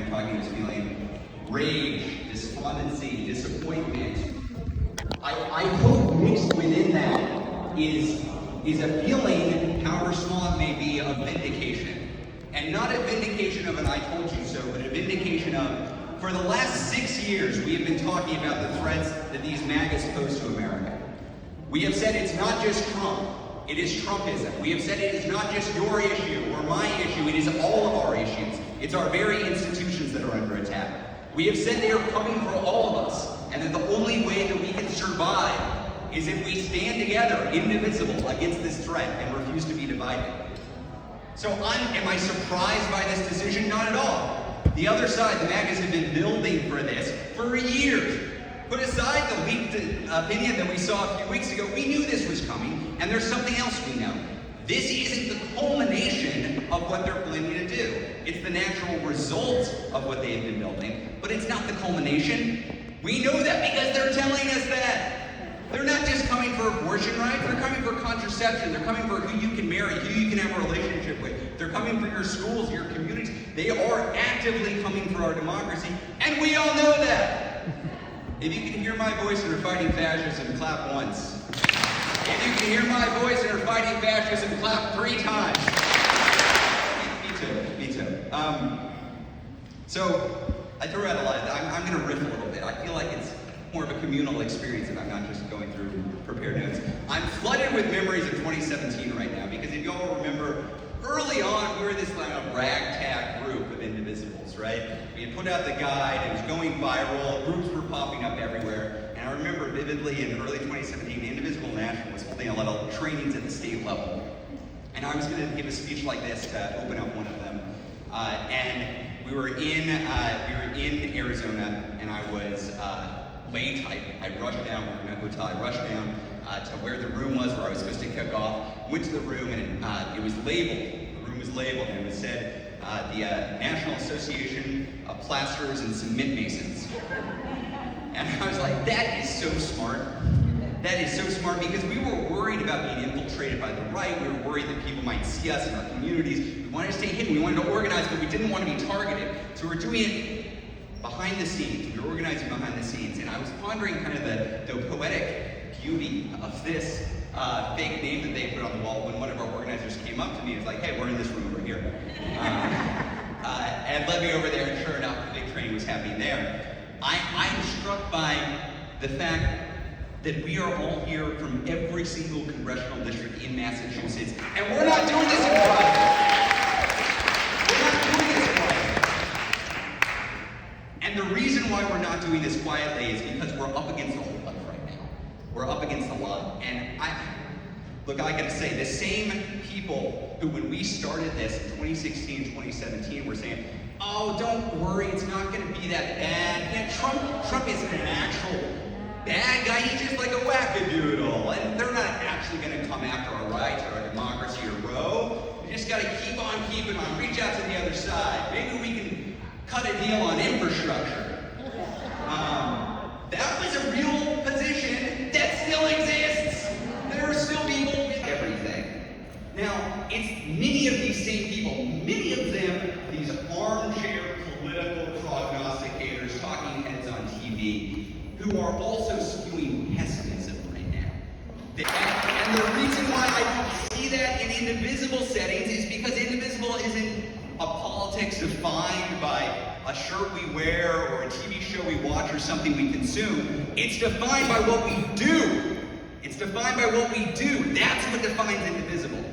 you're talking, who's feeling rage, despondency, disappointment, I hope mixed within that is a feeling, however small it may be, of vindication. And not a vindication of an I told you so, but a vindication of, for the last 6 years, we have been talking about the threats that these MAGAs pose to America. We have said it's not just Trump, it is Trumpism. We have said it is not just your issue or my issue, it is all of our issues. It's our very institutions that are under attack. We have said they are coming for all of us, and that the only way that we can survive is if we stand together, indivisible, against this threat and refuse to be divided. So am I surprised by this decision? Not at all. The other side, the MAGAs, have been building for this for years. Put aside the leaked opinion that we saw a few weeks ago, we knew this was coming, and there's something else we know. This isn't the culmination of what they're planning to do. It's the natural result of what they've been building, but it's not the culmination. We know that because they're telling us that. They're not just coming for abortion rights, they're coming for contraception, they're coming for who you can marry, who you can have a relationship with. They're coming for your schools, your communities. They are actively coming for our democracy, and we all know that. If you can hear my voice and are fighting fascism, clap once. If you can hear my voice and are fighting fascism, clap 3 times. Me too. So, I threw out a lot. I'm going to riff a little bit. I feel like it's more of a communal experience and I'm not just going through prepared notes. I'm flooded with memories of 2017 right now because if y'all remember, early on we were this kind of ragtag group of Indivisibles, right? We had put out the guide, it was going viral, groups were popping up everywhere, and I remember vividly in early 2017, Indivisible National was holding a lot of trainings at the state level. And I was going to give a speech like this to open up one of them. And we were in Arizona, and I was late. I rushed down, we were in a hotel, I rushed down to where the room was, where I was supposed to kick off. Went to the room, and it was labeled. The room was labeled, and it said, the National Association of Plasterers and Cement Masons. And I was like, that is so smart. That is so smart because we were worried about being infiltrated by the right. We were worried that people might see us in our communities. We wanted to stay hidden. We wanted to organize, but we didn't want to be targeted. So we were doing it behind the scenes. We were organizing behind the scenes. And I was pondering kind of the poetic beauty of this fake name that they put on the wall when one of our organizers came up to me and was like, hey, we're in this room over here. And led me over there, and sure enough, the big training was happening there. I'm struck by the fact that we are all here from every single congressional district in Massachusetts, and we're not doing this in private. We're not doing this quietly. And the reason why we're not doing this quietly is because we're up against a whole lot right now. We're up against a lot. And I gotta say, the same people who, when we started this in 2016, 2017, were saying, oh, don't worry, it's not gonna be that bad. Yeah, Trump isn't an actual bad guy, he's just like a wackadoodle, and they're not actually going to come after our rights or our democracy or Roe. We just got to keep on keeping on, reach out to the other side. Maybe we can cut a deal on infrastructure. That was a real position that still exists. There are still people with everything. Now, it's many of these same people, many of them, these armchair political prognosticators, talking heads on TV, who are also spewing pessimism right now. And the reason why I don't see that in Indivisible settings is because Indivisible isn't a politics defined by a shirt we wear or a TV show we watch or something we consume. It's defined by what we do. It's defined by what we do. That's what defines Indivisible.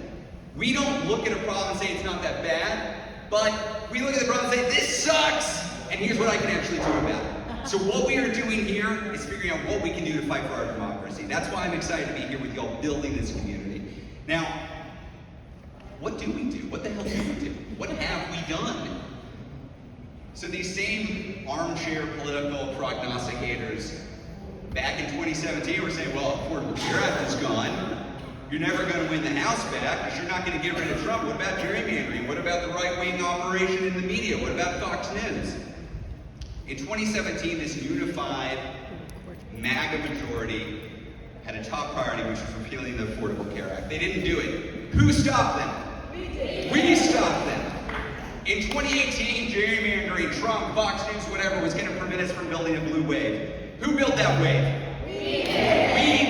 We don't look at a problem and say it's not that bad, but we look at the problem and say, this sucks, and here's what I can actually do about it. So what we are doing here is figuring out what we can do to fight for our democracy. That's why I'm excited to be here with y'all building this community. Now, what do we do? What the hell do we do? What have we done? So these same armchair political prognosticators back in 2017 were saying, well, Affordable Care Act is gone. You're never going to win the House back because you're not going to get rid of Trump. What about gerrymandering? What about the right-wing operation in the media? What about Fox News? In 2017, this unified MAGA majority had a top priority, which was repealing the Affordable Care Act. They didn't do it. Who stopped them? We stopped them. In 2018, gerrymandering Hillary, Trump, Fox News, whatever was going to prevent us from building a blue wave. Who built that wave? We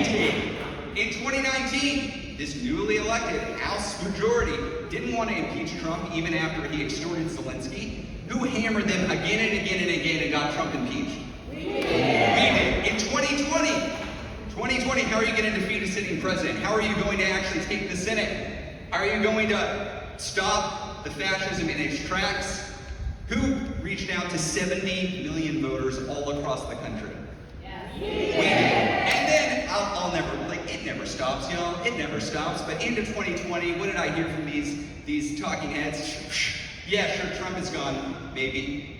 did. In 2019, this newly elected House majority didn't want to impeach Trump even after he extorted Zelensky. Who hammered them again and again and again and got Trump impeached? We did. In 2020, how are you going to defeat a sitting president? How are you going to actually take the Senate? How are you going to stop the fascism in its tracks? Who reached out to 70 million voters all across the country? We did. And then I'll never, it never stops, y'all. It never stops. But into 2020, what did I hear from these talking heads? Yeah, sure, Trump is gone, maybe.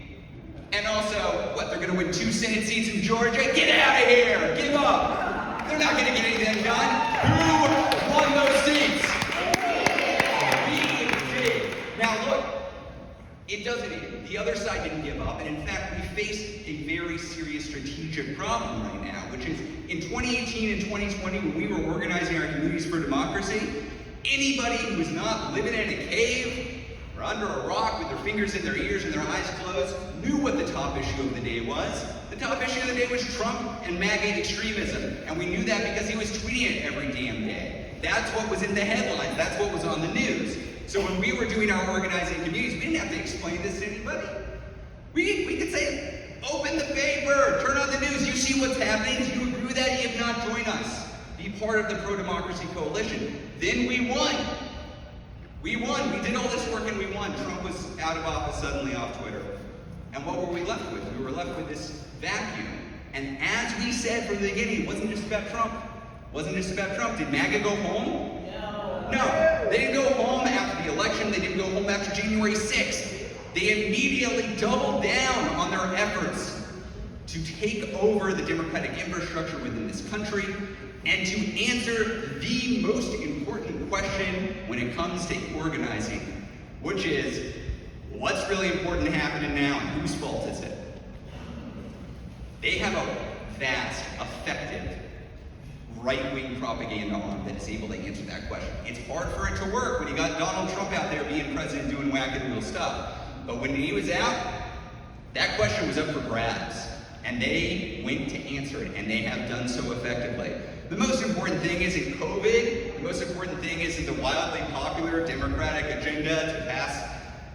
And also, what, they're going to win 2 Senate seats in Georgia? Get out of here! Give up! They're not going to get anything done. Who won those seats? We did. Now look, the other side didn't give up, and in fact, we faced a very serious strategic problem right now, which is in 2018 and 2020, when we were organizing our communities for democracy, anybody who was not living in a cave or under a rock with their fingers in their ears and their eyes closed knew what the top issue of the day was. The top issue of the day was Trump and MAGA extremism, and we knew that because he was tweeting it every damn day. That's what was in the headlines. That's what was on the news. So when we were doing our organizing communities, we didn't have to explain this to anybody. We could say, open the paper, turn on the news, you see what's happening. Do you agree with that? You have not joined us. Be part of the pro-democracy coalition. Then we won. We won. We did all this work and we won. Trump was out of office, suddenly off Twitter. And what were we left with? We were left with this vacuum. And as we said from the beginning, it wasn't just about Trump. It wasn't just about Trump. Did MAGA go home? No. They didn't go home after the election. They didn't go home after January 6th. They immediately doubled down on their efforts to take over the democratic infrastructure within this country and to answer the most important question when it comes to organizing, which is, what's really important happening now and whose fault is it? They have a vast, effective, right-wing propaganda arm that is able to answer that question. It's hard for it to work when you got Donald Trump out there being president doing wackadoodle stuff. But when he was out, that question was up for grabs. And they went to answer it, and they have done so effectively. The most important thing is in COVID, the most important thing is in the wildly popular Democratic agenda to pass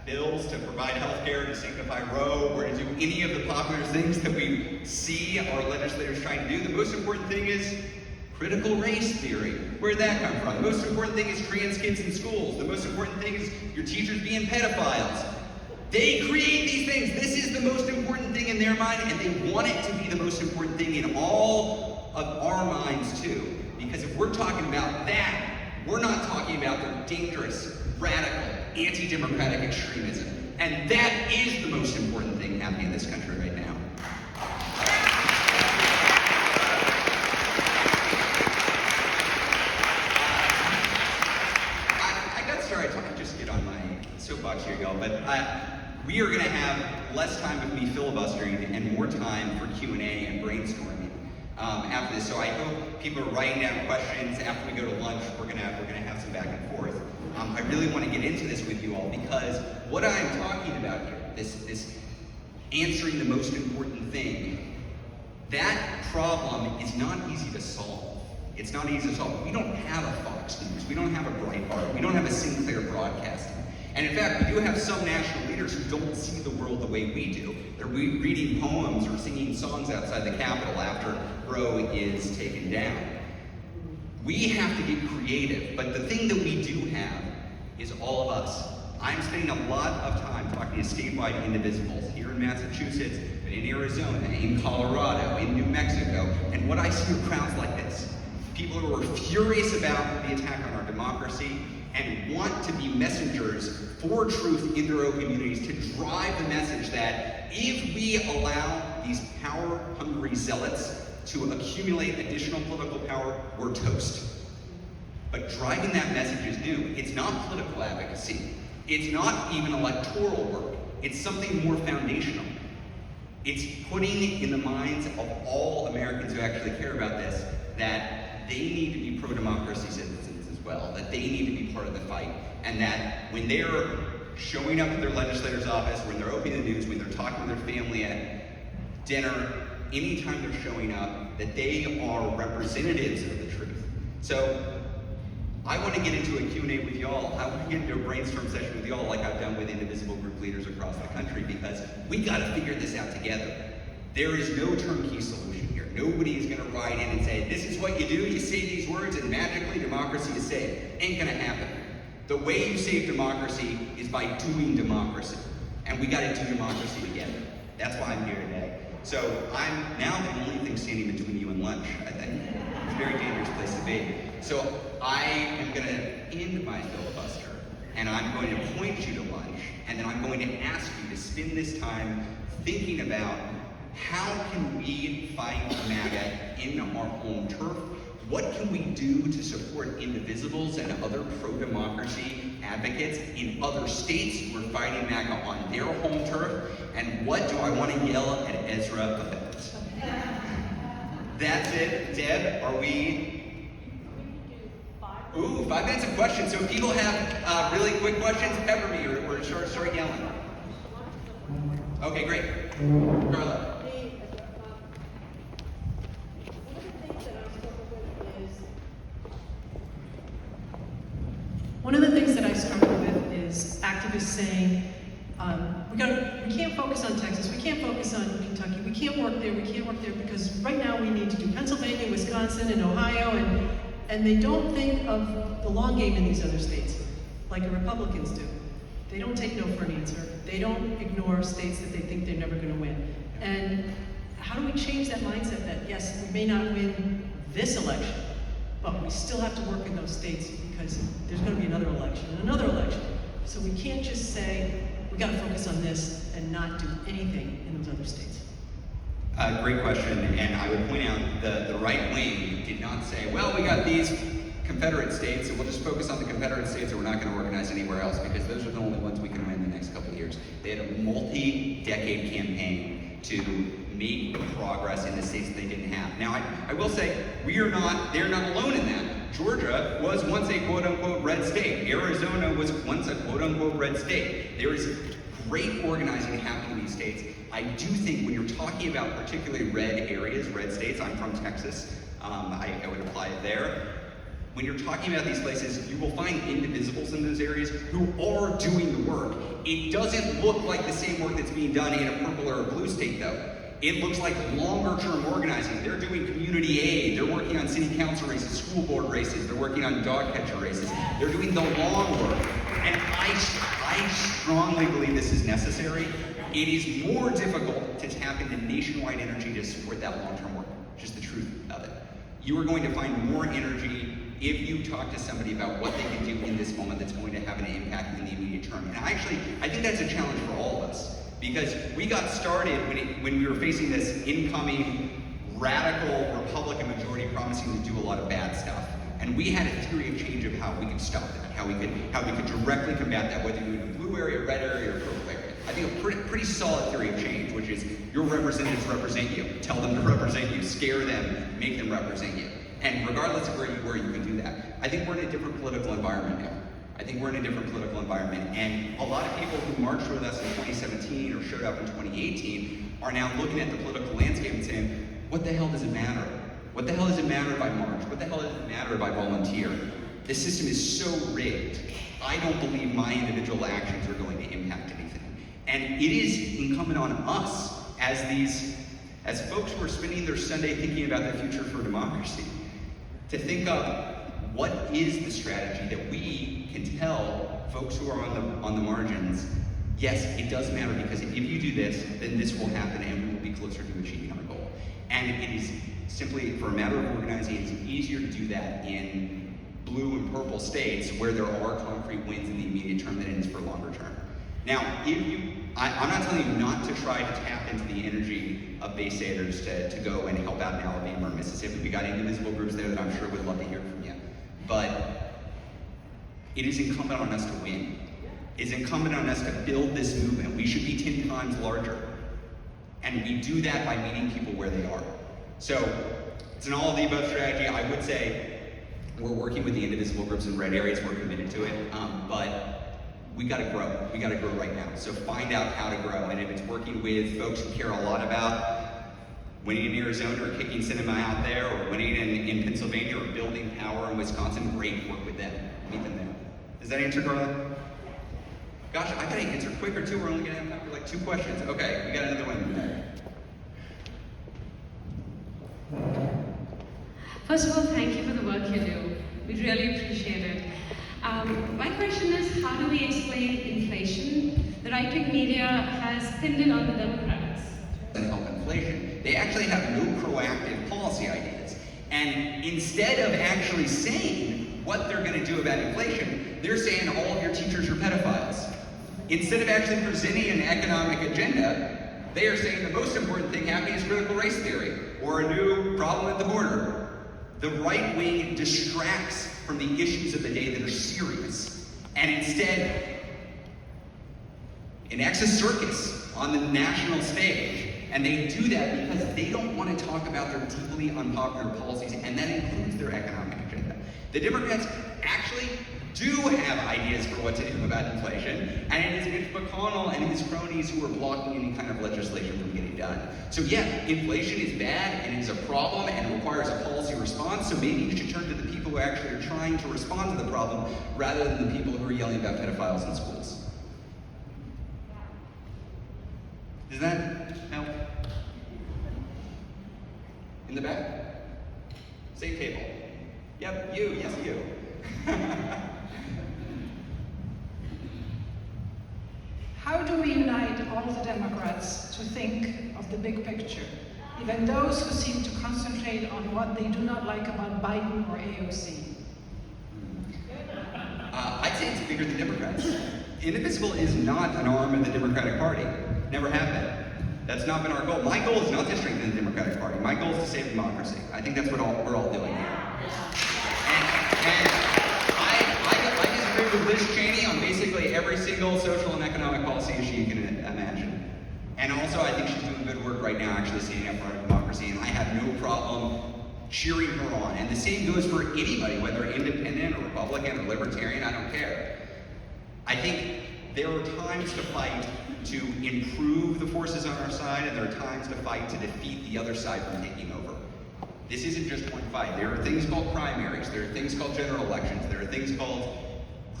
bills to provide health care, to sanctify Roe, or to do any of the popular things that we see our legislators trying to do. The most important thing is critical race theory. Where'd that come from? The most important thing is trans kids in schools. The most important thing is your teachers being pedophiles. They create these things. This is the most important thing in their mind, and they want it to be the most important thing in all of our minds too. Because if we're talking about that, we're not talking about their dangerous, radical, anti-democratic extremism. And that is the most important thing happening in this country right now. I got started. I can just get on my soapbox here, y'all, but we are going to have less time with me filibustering and more time for Q&A and brainstorming after this. So I hope people are writing down questions. After we go to lunch, we're gonna have some back and forth. I really want to get into this with you all because what I'm talking about here, this answering the most important thing, that problem is not easy to solve. It's not easy to solve. We don't have a Fox News. We don't have a Breitbart. We don't have a Sinclair Broadcasting. And in fact, we do have some national leaders who don't see the world the way we do. They're reading poems or singing songs outside the Capitol after Roe is taken down. We have to get creative, but the thing that we do have is all of us. I'm spending a lot of time talking to statewide indivisibles here in Massachusetts, but in Arizona, in Colorado, in New Mexico, and what I see are crowds like this. People who are furious about the attack on our democracy and want to be messengers for truth in their own communities to drive the message that if we allow these power-hungry zealots to accumulate additional political power, we're toast. But driving that message is new. It's not political advocacy. It's not even electoral work. It's something more foundational. It's putting in the minds of all Americans who actually care about this that they need to be pro-democracy citizens as well, that they need to be part of the fight, and that when they're showing up at their legislator's office, when they're opening the news, when they're talking with their family at dinner, anytime they're showing up, that they are representatives of the truth. So I want to get into a Q&A with y'all. I want to get into a brainstorm session with y'all like I've done with Indivisible group leaders across the country, because we got to figure this out together. There is no turnkey solution here. Nobody is going to ride in and say, this is what you do, you say these words, and magically democracy is saved. Ain't going to happen. The way you save democracy is by doing democracy. And we got to do democracy together. That's why I'm here today. So I'm now the only thing standing between you and lunch, I think. It's a very dangerous place to be. So I am going to end my filibuster, and I'm going to point you to lunch, and then I'm going to ask you to spend this time thinking about how can we fight MAGA in our home turf? What can we do to support Indivisibles and other pro-democracy advocates in other states who are fighting MAGA on their home turf? And what do I want to yell at Ezra about? That's it. Deb, are we? Ooh, 5 minutes of questions. So if people have really quick questions, pepper me or start yelling. Okay, great. Carla. One of the things that I struggle with is activists saying, we can't focus on Texas, we can't focus on Kentucky, we can't work there because right now we need to do Pennsylvania, Wisconsin, and Ohio, and they don't think of the long game in these other states, like the Republicans do. They don't take no for an answer. They don't ignore states that they think they're never going to win. And how do we change that mindset that, yes, we may not win this election, but we still have to work in those states because there's going to be another election and another election. So we can't just say, we got to focus on this and not do anything in those other states. Great question, and I would point out the right wing did not say, well, we got these Confederate states, and we'll just focus on the Confederate states and we're not going to organize anywhere else because those are the only ones we can win in the next couple of years. They had a multi-decade campaign to make progress in the states that they didn't have. Now, I will say, they're not alone in that. Georgia was once a quote-unquote red state. Arizona was once a quote-unquote red state. There is great organizing happening in these states. I do think when you're talking about particularly red areas, red states, I'm from Texas, I would apply it there. When you're talking about these places, you will find Indivisibles in those areas who are doing the work. It doesn't look like the same work that's being done in a purple or a blue state, though. It looks like longer-term organizing. They're doing community aid. They're working on city council races, school board races. They're working on dog catcher races. They're doing the long work. And I strongly believe this is necessary. It is more difficult to tap into nationwide energy to support that long-term work. Just the truth of it. You are going to find more energy if you talk to somebody about what they can do in this moment that's going to have an impact in the immediate term. And I think that's a challenge for all of us. Because we got started when we were facing this incoming radical Republican majority promising to do a lot of bad stuff. And we had a theory of change of how we could stop that, how we could directly combat that, whether you're in a blue area, red area, or purple area. I think a pretty solid theory of change, which is your representatives represent you. Tell them to represent you, scare them, make them represent you. And regardless of where you were, you can do that. I think we're in a different political environment now. And a lot of people who marched with us in 2017 or showed up in 2018 are now looking at the political landscape and saying, what the hell does it matter? What the hell does it matter if I march? What the hell does it matter if I volunteer? The system is so rigged. I don't believe my individual actions are going to impact anything. And it is incumbent on us as folks who are spending their Sunday thinking about the future for democracy, to think of what is the strategy that we can tell folks who are on the margins, yes, it does matter because if you do this, then this will happen and we will be closer to achieving our goal. And it is simply, for a matter of organizing, it's easier to do that in blue and purple states where there are concrete wins in the immediate term than it is for longer term. Now, I'm not telling you not to try to tap into the energy of base staters to go and help out in Alabama or Mississippi. We got Indivisible groups there that I'm sure would love to hear from you. But it is incumbent on us to win. It's incumbent on us to build this movement. We should be 10 times larger. And we do that by meeting people where they are. So it's an all-of-the-above strategy. I would say we're working with the Indivisible groups in red areas. We're committed to it. But we gotta grow. We gotta grow right now. So find out how to grow. And if it's working with folks who care a lot about winning in Arizona or kicking cinema out there, or winning in Pennsylvania, or building power in Wisconsin, great, work with them. Meet them there. Does that answer, Carla? Gosh, I gotta answer quicker too. We're only gonna have time for like 2 questions. Okay, we got another one there. First of all, thank you for the work you do. We really appreciate it. My question is, how do we explain inflation? The right-wing media has pinned it on the Democrats. And help inflation. They actually have no proactive policy ideas. And instead of actually saying what they're going to do about inflation, they're saying all of your teachers are pedophiles. Instead of actually presenting an economic agenda, they are saying the most important thing happening is critical race theory, or a new problem at the border. The right wing distracts from the issues of the day that are serious, and instead enacts a circus on the national stage. And they do that because they don't want to talk about their deeply unpopular policies, and that includes their economic agenda. The Democrats actually do have ideas for what to do about inflation, and it is Mitch McConnell and his cronies who are blocking any kind of legislation from getting done. So yeah, inflation is bad, and it's a problem, and it requires a policy response, so maybe you should turn to the people who actually are trying to respond to the problem, rather than the people who are yelling about pedophiles in schools. Does that help? In the back? Same table. Yep, you, yes you. How do we unite all the Democrats to think of the big picture, even those who seem to concentrate on what they do not like about Biden or AOC? I'd say it's bigger than Democrats. Indivisible is not an arm of the Democratic Party. Never have been. That's not been our goal. My goal is not to strengthen the Democratic Party. My goal is to save democracy. I think that's what we're all doing here. And I disagree with Liz Cheney on basically every single social and economic policy issue you can imagine. And also, I think she's doing good work right now, actually standing up for our democracy, and I have no problem cheering her on. And the same goes for anybody, whether independent or Republican or libertarian, I don't care. I think there are times to fight to improve the forces on our side, and there are times to fight to defeat the other side from taking over. This isn't just one fight. There are things called primaries, there are things called general elections, there are things called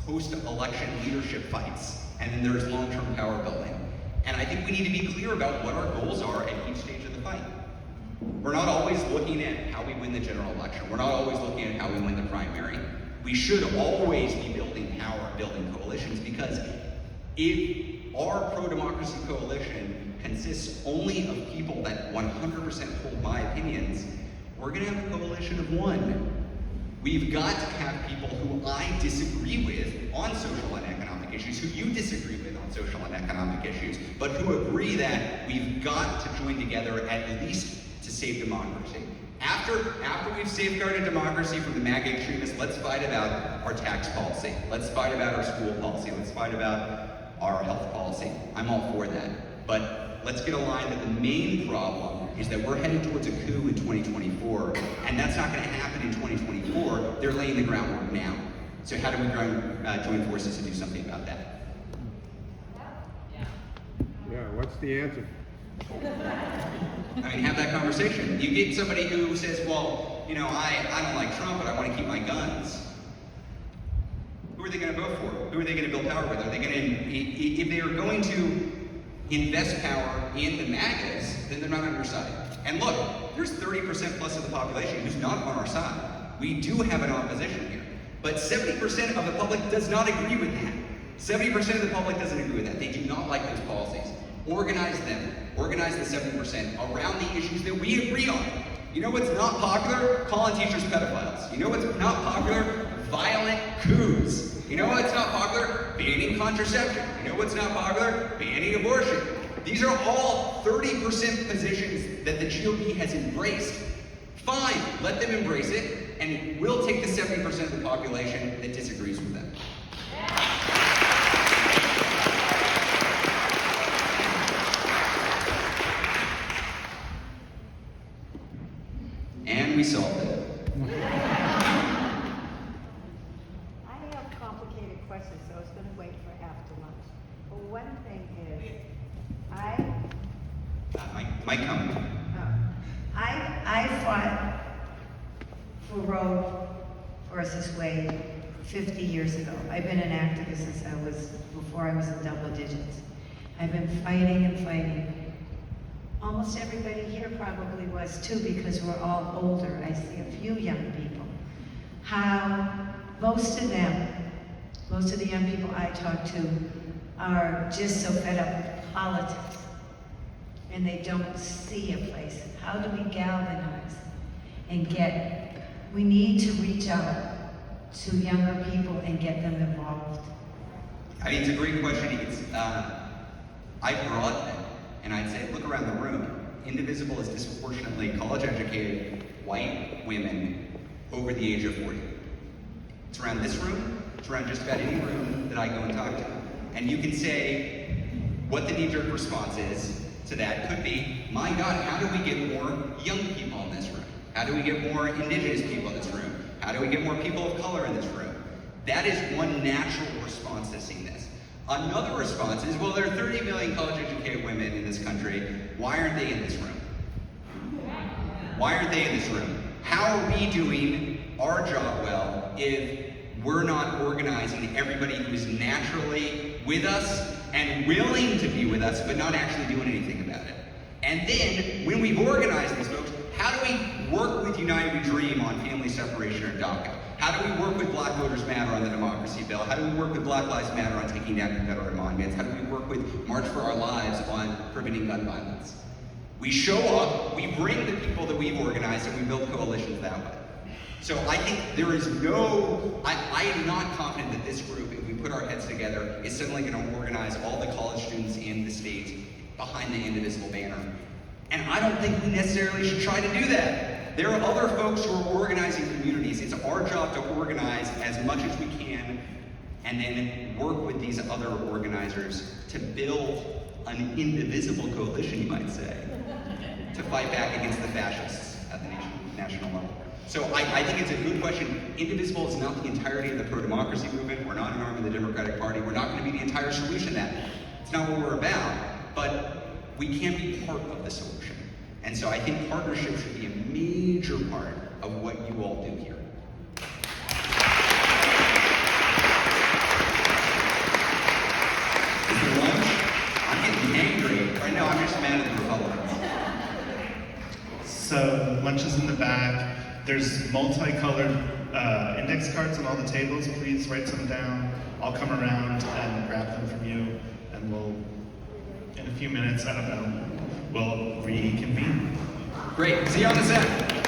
post-election leadership fights, and then there's long-term power building. And I think we need to be clear about what our goals are at each stage of the fight. We're not always looking at how we win the general election. We're not always looking at how we win the primary. We should always be building power and building coalitions, because if our pro-democracy coalition consists only of people that 100% hold my opinions, we're going to have a coalition of one. We've got to have people who I disagree with on social and economic issues, who you disagree with on social and economic issues, but who agree that we've got to join together at least to save democracy. After we've safeguarded democracy from the MAGA extremists, let's fight about our tax policy. Let's fight about our school policy. Let's fight about our health policy. I'm all for that. But let's get aligned that the main problem is that we're headed towards a coup in 2024, and that's not going to happen in 2024. They're laying the groundwork now. So how do we join forces to do something about that? Yeah, what's the answer? I mean, have that conversation. You get somebody who says, well, you know, I don't like Trump, but I want to keep my guns. Who are they going to vote for? Who are they going to build power with? Are they going to, if they are going to invest power in the MAGAs, then they're not on your side. And look, there's 30% plus of the population who's not on our side. We do have an opposition here. But 70% of the public does not agree with that. 70% of the public doesn't agree with that. They do not like those policies. Organize them. Organize the 70% around the issues that we agree on. You know what's not popular? Calling teachers pedophiles. You know what's not popular? Violent coups. You know what's not popular? Banning contraception. You know what's not popular? Banning abortion. These are all 30% positions that the GOP has embraced. Fine, let them embrace it, and we'll take the 70% of the population that disagrees with them. And we solved it. I have complicated questions, so I was going to wait for after. Might come. I fought for Roe versus Wade 50 years ago. I've been an activist since before I was in double digits. I've been fighting and fighting. Almost everybody here probably was too, because we're all older. I see a few young people. How most of the young people I talk to are just so fed up with politics, and they don't see a place. How do we galvanize and we need to reach out to younger people and get them involved? I mean, it's a great question. I brought them, and I'd say, look around the room. Indivisible is disproportionately college-educated white women over the age of 40. It's around this room, it's around just about any room that I go and talk to. And you can say what the knee-jerk response is to that. Could be, my God, how do we get more young people in this room? How do we get more indigenous people in this room? How do we get more people of color in this room? That is one natural response to seeing this. Another response is, well, there are 30 million college-educated women in this country. Why aren't they in this room? Why aren't they in this room? How are we doing our job well if we're not organizing everybody who's naturally with us and willing to be with us, but not actually doing anything about it? And then, when we've organized these folks, how do we work with United We Dream on family separation or DACA? How do we work with Black Voters Matter on the democracy bill? How do we work with Black Lives Matter on taking down Confederate monuments? How do we work with March for Our Lives on preventing gun violence? We show up, we bring the people that we've organized, and we build coalitions that way. So I think there is I am not confident that this group, if we put our heads together, is suddenly going to organize all the college students in the state behind the Indivisible banner. And I don't think we necessarily should try to do that. There are other folks who are organizing communities. It's our job to organize as much as we can and then work with these other organizers to build an indivisible coalition, you might say, to fight back against the fascists at the national level. So I think it's a good question. Indivisible is not the entirety of the pro-democracy movement. We're not an arm of the Democratic Party. We're not going to be the entire solution to that. It's not what we're about. But we can be part of the solution. And so I think partnership should be a major part of what you all do here. Is there lunch? I'm getting angry. Right now I'm just mad at the Republicans. So lunch is in the back. There's multicolored index cards on all the tables. Please write some down. I'll come around and grab them from you, and we'll, in a few minutes, I don't know, we'll reconvene. Great. See you on the set.